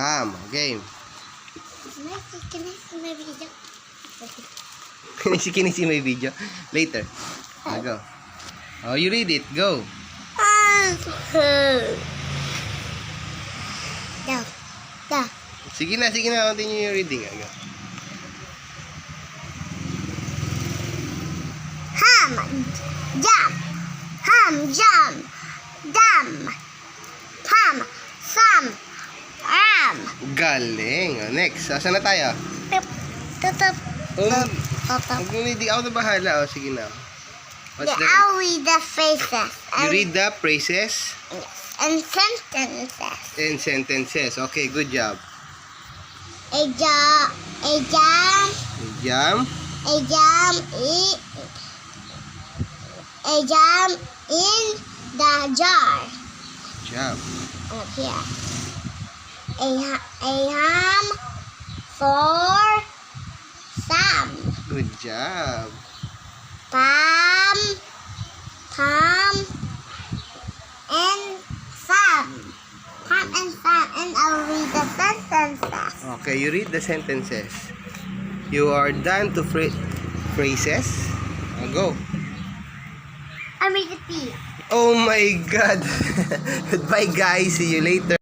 Ham. Okay. Can I see my video? Can you see my video? Later. Go. Oh, you read it. Go. Da. Sige na. Continue your reading. Go. Ham, jam, ham, jam, dam, ham, sam, am. Galing. Oh, next. Saan na tayo? Tutup. Huwag mo reading. Ako na bahala. Oh, sige na. What's the... I'll read the phrases. You read the phrases And sentences. and sentences. Okay, good job. A jam, Jam. a jam in the jar. Job. Up here. A ham for Sam. Good job. Pam, and Sam. Pam and Sam. And I'll read the sentences. Okay, you read the sentences. You are done to phrases. Go. I read the P. Oh my God. Goodbye, guys. See you later.